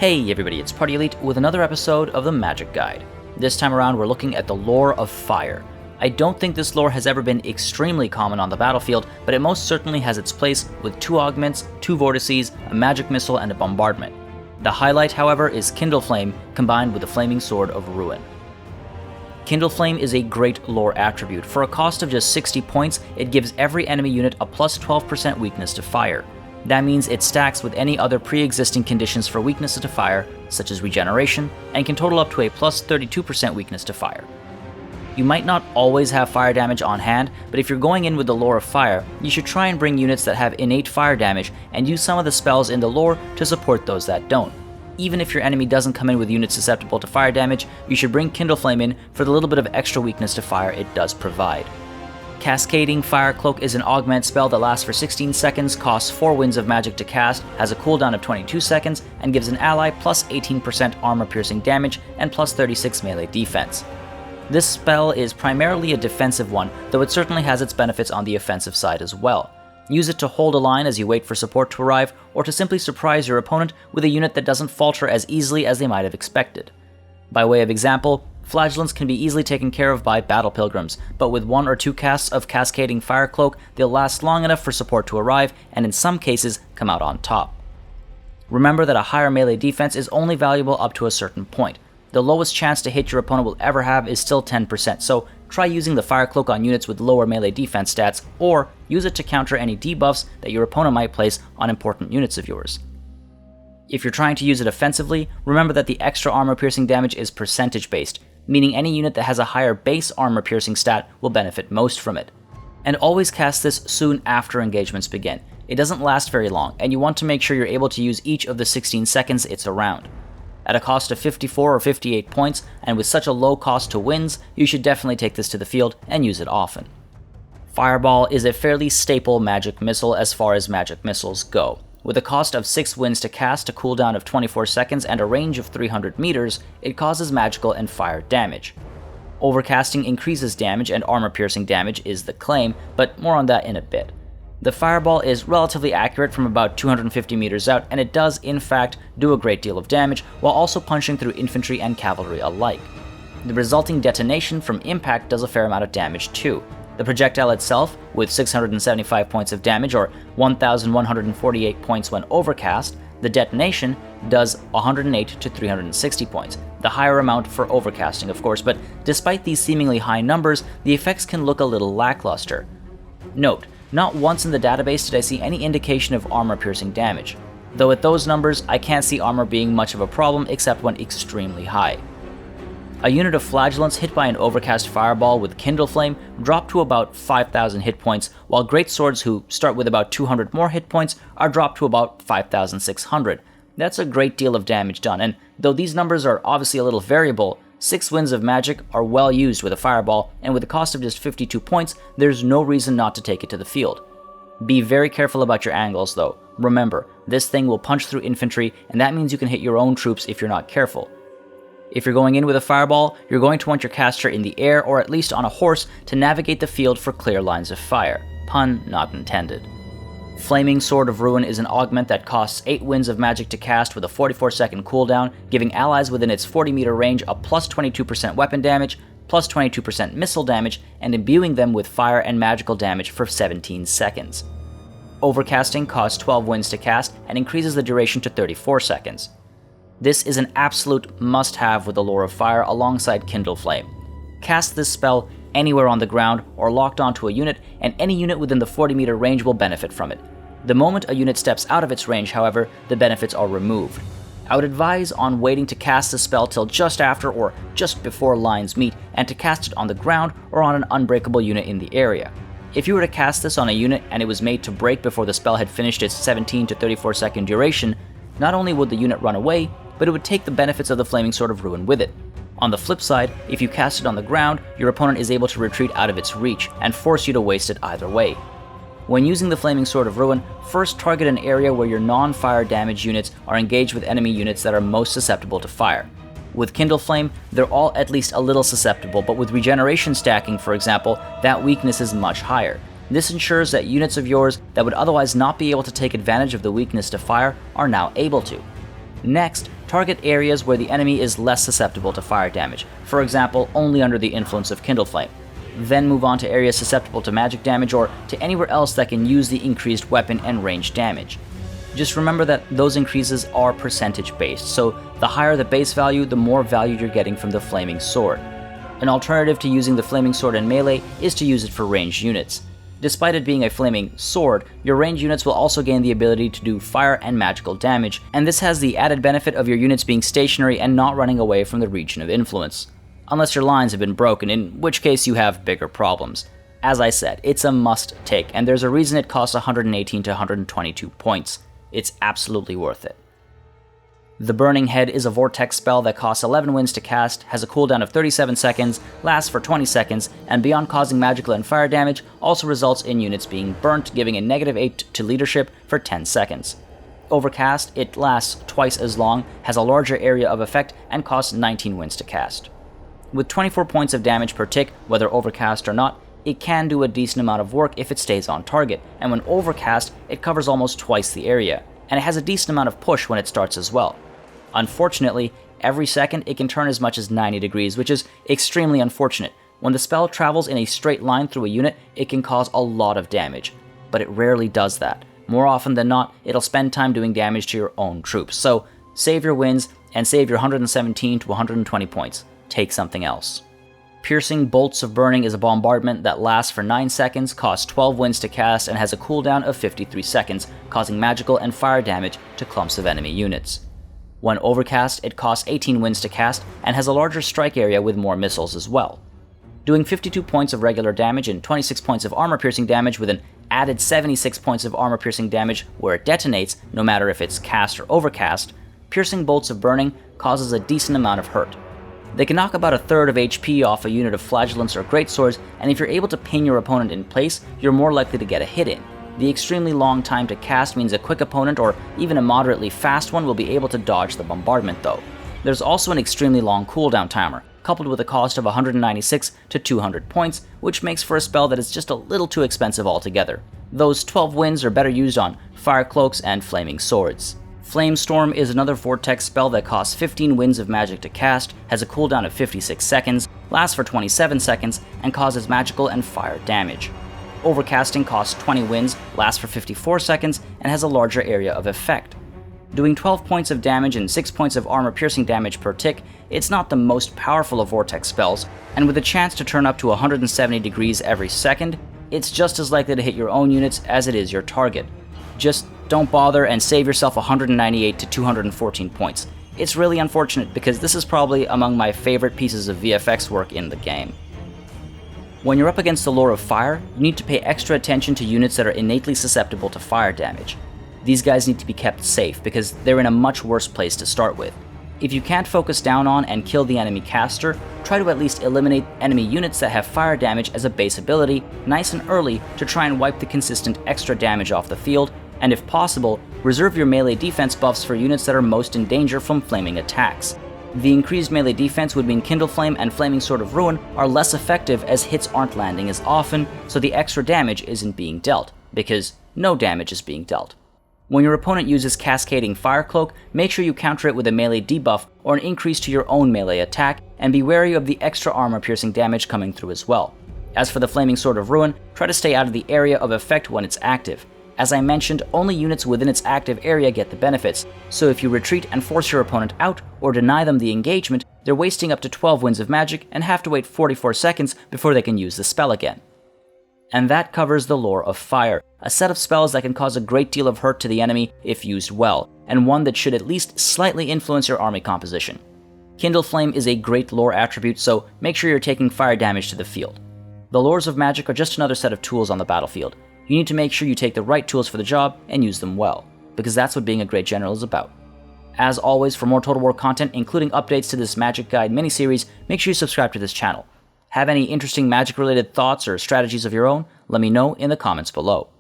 Hey everybody, it's Party Elite with another episode of the Magic Guide. This time around we're looking at the lore of fire. I don't think this lore has ever been extremely common on the battlefield, but it most certainly has its place with 2 augments, 2 vortices, a magic missile, and a bombardment. The highlight, however, is Kindleflame combined with the Flaming Sword of Rhuin. Kindleflame is a great lore attribute. For a cost of just 60 points, it gives every enemy unit a plus 12% weakness to fire. That means it stacks with any other pre-existing conditions for weaknesses to fire, such as regeneration, and can total up to a plus 32% weakness to fire. You might not always have fire damage on hand, but if you're going in with the lore of fire, you should try and bring units that have innate fire damage and use some of the spells in the lore to support those that don't. Even if your enemy doesn't come in with units susceptible to fire damage, you should bring Kindleflame in for the little bit of extra weakness to fire it does provide. Cascading Fire Cloak is an augment spell that lasts for 16 seconds, costs 4 winds of magic to cast, has a cooldown of 22 seconds, and gives an ally plus 18% armor-piercing damage and plus 36 melee defense. This spell is primarily a defensive one, though it certainly has its benefits on the offensive side as well. Use it to hold a line as you wait for support to arrive, or to simply surprise your opponent with a unit that doesn't falter as easily as they might have expected. By way of example, Flagellants can be easily taken care of by Battle Pilgrims, but with 1 or 2 casts of Cascading Fire Cloak, they'll last long enough for support to arrive, and in some cases, come out on top. Remember that a higher melee defense is only valuable up to a certain point. The lowest chance to hit your opponent will ever have is still 10%, so try using the Fire Cloak on units with lower melee defense stats, or use it to counter any debuffs that your opponent might place on important units of yours. If you're trying to use it offensively, remember that the extra armor-piercing damage is percentage-based, meaning any unit that has a higher base armor-piercing stat will benefit most from it. And always cast this soon after engagements begin. It doesn't last very long, and you want to make sure you're able to use each of the 16 seconds it's around. At a cost of 54 or 58 points, and with such a low cost to wins, you should definitely take this to the field and use it often. Fireball is a fairly staple magic missile as far as magic missiles go. With a cost of 6 winds to cast, a cooldown of 24 seconds, and a range of 300 meters, it causes magical and fire damage. Overcasting increases damage and armor-piercing damage is the claim, but more on that in a bit. The fireball is relatively accurate from about 250 meters out, and it does, in fact, do a great deal of damage, while also punching through infantry and cavalry alike. The resulting detonation from impact does a fair amount of damage too. The projectile itself, with 675 points of damage or 1,148 points when overcast, the detonation does 108 to 360 points, the higher amount for overcasting of course, but despite these seemingly high numbers, the effects can look a little lackluster. Note, not once in the database did I see any indication of armor-piercing damage, though at those numbers I can't see armor being much of a problem except when extremely high. A unit of Flagellants hit by an overcast fireball with Kindleflame drop to about 5,000 hit points, while Greatswords who start with about 200 more hit points are dropped to about 5,600. That's a great deal of damage done, and though these numbers are obviously a little variable, 6 winds of magic are well used with a fireball, and with a cost of just 52 points, there's no reason not to take it to the field. Be very careful about your angles though. Remember, this thing will punch through infantry, and that means you can hit your own troops if you're not careful. If you're going in with a fireball, you're going to want your caster in the air or at least on a horse to navigate the field for clear lines of fire. Pun not intended. Flaming Sword of Rhuin is an augment that costs 8 winds of magic to cast with a 44-second cooldown, giving allies within its 40-meter range a plus 22% weapon damage, plus 22% missile damage, and imbuing them with fire and magical damage for 17 seconds. Overcasting costs 12 winds to cast and increases the duration to 34 seconds. This is an absolute must-have with the lore of fire alongside Kindleflame. Cast this spell anywhere on the ground or locked onto a unit, and any unit within the 40-meter range will benefit from it. The moment a unit steps out of its range, however, the benefits are removed. I would advise on waiting to cast the spell till just after or just before lines meet, and to cast it on the ground or on an unbreakable unit in the area. If you were to cast this on a unit and it was made to break before the spell had finished its 17 to 34 second duration, not only would the unit run away, but it would take the benefits of the Flaming Sword of Rhuin with it. On the flip side, if you cast it on the ground, your opponent is able to retreat out of its reach, and force you to waste it either way. When using the Flaming Sword of Rhuin, first target an area where your non-fire damage units are engaged with enemy units that are most susceptible to fire. With Kindleflame, they're all at least a little susceptible, but with regeneration stacking, for example, that weakness is much higher. This ensures that units of yours that would otherwise not be able to take advantage of the weakness to fire are now able to. Next, target areas where the enemy is less susceptible to fire damage, for example, only under the influence of Kindleflame. Then move on to areas susceptible to magic damage or to anywhere else that can use the increased weapon and range damage. Just remember that those increases are percentage based, so the higher the base value, the more value you're getting from the Flaming Sword. An alternative to using the Flaming Sword in melee is to use it for ranged units. Despite it being a flaming sword, your ranged units will also gain the ability to do fire and magical damage, and this has the added benefit of your units being stationary and not running away from the region of influence. Unless your lines have been broken, in which case you have bigger problems. As I said, it's a must take, and there's a reason it costs 118 to 122 points. It's absolutely worth it. The Burning Head is a vortex spell that costs 11 winds to cast, has a cooldown of 37 seconds, lasts for 20 seconds, and beyond causing magical and fire damage, also results in units being burnt, giving a -8 to leadership for 10 seconds. Overcast, it lasts twice as long, has a larger area of effect, and costs 19 winds to cast. With 24 points of damage per tick, whether overcast or not, it can do a decent amount of work if it stays on target, and when overcast, it covers almost twice the area, and it has a decent amount of push when it starts as well. Unfortunately, every second it can turn as much as 90 degrees, which is extremely unfortunate. When the spell travels in a straight line through a unit, it can cause a lot of damage, but it rarely does that. More often than not, it'll spend time doing damage to your own troops, so save your wins and save your 117 to 120 points. Take something else. Piercing Bolts of Burning is a bombardment that lasts for 9 seconds, costs 12 winds to cast, and has a cooldown of 53 seconds, causing magical and fire damage to clumps of enemy units. When overcast, it costs 18 winds to cast, and has a larger strike area with more missiles as well. Doing 52 points of regular damage and 26 points of armor-piercing damage with an added 76 points of armor-piercing damage where it detonates, no matter if it's cast or overcast, Piercing Bolts of Burning causes a decent amount of hurt. They can knock about a third of HP off a unit of flagellants or greatswords, and if you're able to pin your opponent in place, you're more likely to get a hit in. The extremely long time to cast means a quick opponent or even a moderately fast one will be able to dodge the bombardment though. There's also an extremely long cooldown timer, coupled with a cost of 196 to 200 points, which makes for a spell that is just a little too expensive altogether. Those 12 winds are better used on fire cloaks and flaming swords. Flamestorm is another vortex spell that costs 15 winds of magic to cast, has a cooldown of 56 seconds, lasts for 27 seconds, and causes magical and fire damage. Overcasting costs 20 winds, lasts for 54 seconds, and has a larger area of effect. Doing 12 points of damage and 6 points of armor-piercing damage per tick, it's not the most powerful of vortex spells, and with a chance to turn up to 170 degrees every second, it's just as likely to hit your own units as it is your target. Just don't bother and save yourself 198 to 214 points. It's really unfortunate because this is probably among my favorite pieces of VFX work in the game. When you're up against the Lore of Fire, you need to pay extra attention to units that are innately susceptible to fire damage. These guys need to be kept safe because they're in a much worse place to start with. If you can't focus down on and kill the enemy caster, try to at least eliminate enemy units that have fire damage as a base ability nice and early to try and wipe the consistent extra damage off the field, and if possible, reserve your melee defense buffs for units that are most in danger from flaming attacks. The increased melee defense would mean Kindleflame and Flaming Sword of Rhuin are less effective as hits aren't landing as often, so the extra damage isn't being dealt, because no damage is being dealt. When your opponent uses Cascading Fire Cloak, make sure you counter it with a melee debuff or an increase to your own melee attack, and be wary of the extra armor-piercing damage coming through as well. As for the Flaming Sword of Rhuin, try to stay out of the area of effect when it's active. As I mentioned, only units within its active area get the benefits, so if you retreat and force your opponent out or deny them the engagement, they're wasting up to 12 winds of magic and have to wait 44 seconds before they can use the spell again. And that covers the Lore of Fire, a set of spells that can cause a great deal of hurt to the enemy if used well, and one that should at least slightly influence your army composition. Kindleflame is a great lore attribute, so make sure you're taking fire damage to the field. The Lores of Magic are just another set of tools on the battlefield. You need to make sure you take the right tools for the job and use them well, because that's what being a great general is about. As always, for more Total War content, including updates to this Magic Guide miniseries, make sure you subscribe to this channel. Have any interesting Magic-related thoughts or strategies of your own? Let me know in the comments below.